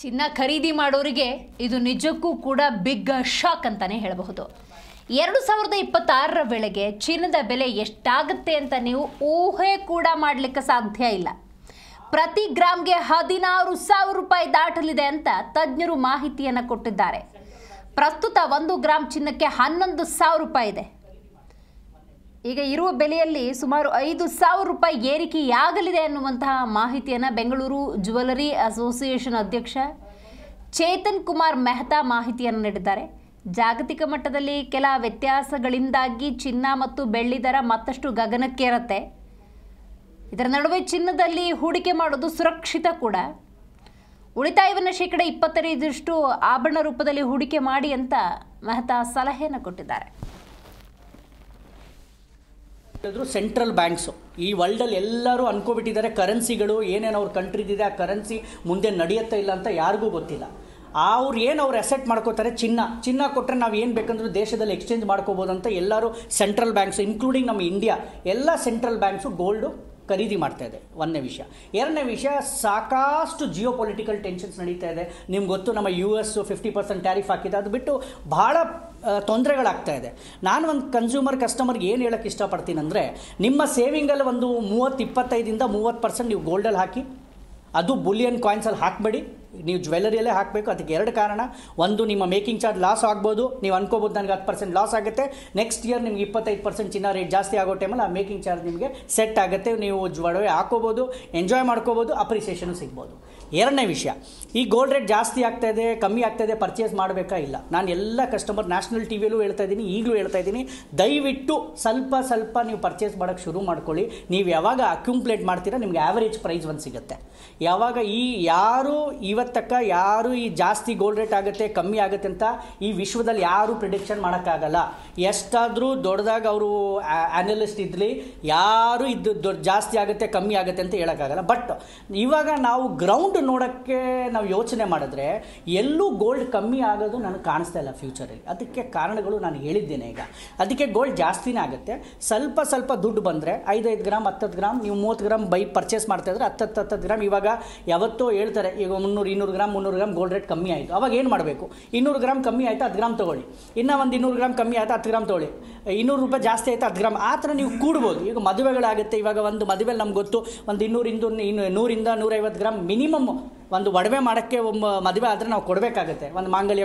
ಚಿನ್ನ ಖರೀದಿ ಮಾಡೋರಿಗೆ ಇದು ನಿಜಕ್ಕೂ ಕೂಡ ಬಿಗ್ ಶಾಕ್ ಅಂತಾನೆ ಹೇಳಬಹುದು. 2026ರ ವೇಳೆಗೆ ಚಿನ್ನದ ಬೆಲೆ ಎಷ್ಟಾಗುತ್ತೆ ಅಂತ ನೀವು ಊಹೆ ಕೂಡ ಮಾಡಲಿಕ್ಕೆ ಸಾಧ್ಯ ಇಲ್ಲ. ಪ್ರತಿ ಗ್ರಾಮ್ಗೆ 16,000 ರೂಪಾಯಿ ದಾಟಲಿದೆ ಅಂತ ತಜ್ಞರು ಮಾಹಿತಿಯನ್ನು ಕೊಟ್ಟಿದ್ದಾರೆ. ಪ್ರಸ್ತುತ 1 ಗ್ರಾಮ್ ಚಿನ್ನಕ್ಕೆ 11,000 ರೂಪಾಯಿ ಇದೆ. ಈಗ ಇರುವ ಬೆಲೆಯಲ್ಲಿ ಸುಮಾರು 5,000 ರೂಪಾಯಿ ಏರಿಕೆಯಾಗಲಿದೆ ಅನ್ನುವಂತಹ ಮಾಹಿತಿಯನ್ನು ಬೆಂಗಳೂರು ಜ್ಯುವೆಲರಿ ಅಸೋಸಿಯೇಷನ್ ಅಧ್ಯಕ್ಷ ಚೇತನ್ ಕುಮಾರ್ ಮೆಹ್ತಾ ಮಾಹಿತಿಯನ್ನು ನೀಡಿದ್ದಾರೆ. ಜಾಗತಿಕ ಮಟ್ಟದಲ್ಲಿ ಕೆಲ ವ್ಯತ್ಯಾಸಗಳಿಂದಾಗಿ ಚಿನ್ನ ಮತ್ತು ಬೆಳ್ಳಿ ದರ ಮತ್ತಷ್ಟು ಗಗನಕ್ಕೇರುತ್ತೆ. ಇದರ ನಡುವೆ ಚಿನ್ನದಲ್ಲಿ ಹೂಡಿಕೆ ಮಾಡೋದು ಸುರಕ್ಷಿತ ಕೂಡ. ಉಳಿತಾಯವನ್ನು 25% ಆಭರಣ ರೂಪದಲ್ಲಿ ಹೂಡಿಕೆ ಮಾಡಿ ಅಂತ ಮೆಹ್ತಾ ಸಲಹೆಯನ್ನು ಕೊಟ್ಟಿದ್ದಾರೆ. ಸೆಂಟ್ರಲ್ ಬ್ಯಾಂಕ್ಸು ಈ ವರ್ಲ್ಡಲ್ಲಿ ಎಲ್ಲರೂ ಅನ್ಕೋಬಿಟ್ಟಿದ್ದಾರೆ ಕರೆನ್ಸಿಗಳು ಏನೇನು ಅವ್ರ ಕಂಟ್ರಿದಿದೆ ಆ ಕರೆನ್ಸಿ ಮುಂದೆ ನಡೆಯುತ್ತಾ ಇಲ್ಲ ಅಂತ ಯಾರಿಗೂ ಗೊತ್ತಿಲ್ಲ. ಅವ್ರು ಅಸೆಟ್ ಮಾಡ್ಕೋತಾರೆ. ಚಿನ್ನ ಕೊಟ್ಟರೆ ನಾವು ಏನು ಬೇಕಂದ್ರೂ ದೇಶದಲ್ಲಿ ಎಕ್ಸ್ಚೇಂಜ್ ಮಾಡ್ಕೋಬೋದು ಅಂತ ಎಲ್ಲರೂ ಸೆಂಟ್ರಲ್ ಬ್ಯಾಂಕ್ಸು ಇನ್ಕ್ಲೂಡಿಂಗ್ ನಮ್ಮ ಇಂಡಿಯಾ ಎಲ್ಲ ಸೆಂಟ್ರಲ್ ಬ್ಯಾಂಕ್ಸು ಗೋಲ್ಡು ಖರೀದಿ ಮಾಡ್ತಾ ಇದೆ. ಒಂದನೇ ವಿಷಯ. ಎರಡನೇ ವಿಷಯ, ಸಾಕಷ್ಟು ಜಿಯೋ ಪೊಲಿಟಿಕಲ್ ಟೆನ್ಷನ್ಸ್ ನಡೀತಾ ಇದೆ. ನಿಮ್ಗೆ ಗೊತ್ತು, ನಮ್ಮ US 50% ಟ್ಯಾರಿಫ್ ಹಾಕಿದೆ. ಅದು ಬಿಟ್ಟು ಭಾಳ ತೊಂದರೆಗಳಾಗ್ತಾ ಇದೆ. ನಾನು ಒಂದು ಕಸ್ಟಮರ್ಗೆ ಏನು ಹೇಳೋಕ್ಕೆ ಇಷ್ಟಪಡ್ತೀನಿ ಅಂದರೆ, ನಿಮ್ಮ ಸೇವಿಂಗಲ್ಲಿ ಒಂದು 25ರಿಂದ 30% ನೀವು ಗೋಲ್ಡಲ್ಲಿ ಹಾಕಿ, ಅದು ಬುಲಿಯನ್ ಕಾಯಿನ್ಸಲ್ಲಿ ಹಾಕಬೇಡಿ, ನೀವು ಜ್ಯುವೆಲರಿಯಲ್ಲೇ ಹಾಕಬೇಕು. ಅದಕ್ಕೆ 2 ಕಾರಣ. ಒಂದು, ನಿಮ್ಮ ಮೇಕಿಂಗ್ ಚಾರ್ಜ್ ಲಾಸ್ ಆಗ್ಬೋದು. ನೀವು ಅನ್ಕೋಬೋದು ನನಗೆ 10% ಲಾಸ್ ಆಗುತ್ತೆ. ನೆಕ್ಸ್ಟ್ ಇಯರ್ ನಿಮ್ಗೆ 25% ಚಿನ್ನ ರೇಟ್ ಜಾಸ್ತಿ ಆಗೋ ಟೈಮಲ್ಲಿ ಆ ಮೇಕಿಂಗ್ ಚಾರ್ಜ್ ನಿಮಗೆ ಸೆಟ್ ಆಗುತ್ತೆ. ನೀವು ಒಡವೆ ಹಾಕೋಬೋದು, ಎಂಜಾಯ್ ಮಾಡ್ಕೋಬೋದು, ಅಪ್ರಿಸಿಯೇಷನು ಸಿಗ್ಬೋದು. ಎರಡನೇ ವಿಷಯ, ಈ ಗೋಲ್ಡ್ ರೇಟ್ ಜಾಸ್ತಿ ಆಗ್ತಾಯಿದೆ, ಕಮ್ಮಿ ಆಗ್ತಾಯಿದೆ, ಪರ್ಚೇಸ್ ಮಾಡಬೇಕಾ ಇಲ್ಲ. ನಾನು ಎಲ್ಲ ಕಸ್ಟಮರ್ ನ್ಯಾಷನಲ್ ಟಿವಿಯಲ್ಲೂ ಹೇಳ್ತಾ ಇದ್ದೀನಿ, ಈಗಲೂ ಹೇಳ್ತಾ ಇದ್ದೀನಿ, ದಯವಿಟ್ಟು ಸ್ವಲ್ಪ ನೀವು ಪರ್ಚೇಸ್ ಮಾಡೋಕ್ಕೆ ಶುರು ಮಾಡ್ಕೊಳ್ಳಿ. ನೀವು ಯಾವಾಗ ಅಕ್ಯುಮ್ಯುಲೇಟ್ ಮಾಡ್ತೀರಾ ನಿಮಗೆ ಆ್ಯಾವರೇಜ್ ಪ್ರೈಸ್ ಒಂದು ಸಿಗುತ್ತೆ. ಯಾವಾಗ ಯಾರು ಈ ಜಾಸ್ತಿ ಗೋಲ್ಡ್ ರೇಟ್ ಆಗುತ್ತೆ ಕಮ್ಮಿ ಆಗುತ್ತೆ ಅಂತ ಈ ವಿಶ್ವದಲ್ಲಿ ಯಾರು ಪ್ರಿಡಿಕ್ಷನ್ ಮಾಡೋಕ್ಕಾಗಲ್ಲ. ಎಷ್ಟಾದರೂ ದೊಡ್ಡದಾಗಿ ಅವರು ಅನಲಿಸ್ಟ್ ಇದ್ಲಿ, ಯಾರು ಇದು ಜಾಸ್ತಿ ಆಗುತ್ತೆ ಕಮ್ಮಿ ಆಗುತ್ತೆ ಅಂತ ಹೇಳೋಕ್ಕಾಗಲ್ಲ. ಬಟ್ ಇವಾಗ ನಾವು ಗ್ರೌಂಡ್ ನೋಡೋಕ್ಕೆ ನಾವು ಯೋಚನೆ ಮಾಡಿದ್ರೆ ಎಲ್ಲೂ ಗೋಲ್ಡ್ ಕಮ್ಮಿ ಆಗೋದು ನನಗೆ ಕಾಣಿಸ್ತಾ ಇಲ್ಲ ಫ್ಯೂಚರಲ್ಲಿ. ಅದಕ್ಕೆ ಕಾರಣಗಳು ನಾನು ಹೇಳಿದ್ದೇನೆ. ಈಗ ಅದಕ್ಕೆ ಗೋಲ್ಡ್ ಜಾಸ್ತಿನೇ ಆಗುತ್ತೆ. ಸ್ವಲ್ಪ ದುಡ್ಡು ಬಂದರೆ 5 ಗ್ರಾಮ್ 10 ಗ್ರಾಮ್ ನೀವು 30 ಗ್ರಾಮ್ ಪರ್ಚೇಸ್ ಮಾಡ್ತಾಯಿದ್ರೆ 10 ಗ್ರಾಮ್. ಇವಾಗ ಯಾವತ್ತೋ ಹೇಳ್ತಾರೆ, ಈಗ 200 ಗ್ರಾಮ್ 300 ಗ್ರಾಮ್ ಗೋಲ್ಡ್ ರೇಟ್ ಕಮ್ಮಿ ಆಯಿತು. ಅವಾಗ ಏನು ಮಾಡಬೇಕು? 200 ಗ್ರಾಮ್ ಕಮ್ಮಿ ಆಯಿತು 10 ಗ್ರಾಮ್ ತೊಗೊಳ್ಳಿ. ಇನ್ನೂ ಒಂದು 200 ಗ್ರಾಮ್ ಕಮ್ಮಿ ಆಯಿತು 10 ಗ್ರಾಮ್ ತೊಗೊಳ್ಳಿ. 200 ರೂಪಾಯಿ ಜಾಸ್ತಿ ಆಯಿತು 10 ಗ್ರಾಮ್. ಆ ಥರ ನೀವು ಕೂಡ್ಬೋದು. ಈಗ ಮದುವೆಗಳಾಗುತ್ತೆ. ಇವಾಗ ಒಂದು ಮದುವೆಲಿ ನಮ್ಗೆ ಗೊತ್ತು, ಒಂದು 100ರಿಂದ 150 ಗ್ರಾಮ್ ಮಿನಿಮಮ್ ಒಂದು ಒಡವೆ ಮಾಡೋಕ್ಕೆ ಮದುವೆ ಆದರೆ ನಾವು ಕೊಡಬೇಕಾಗತ್ತೆ. ಒಂದು ಮಾಂಗಲ್ಯ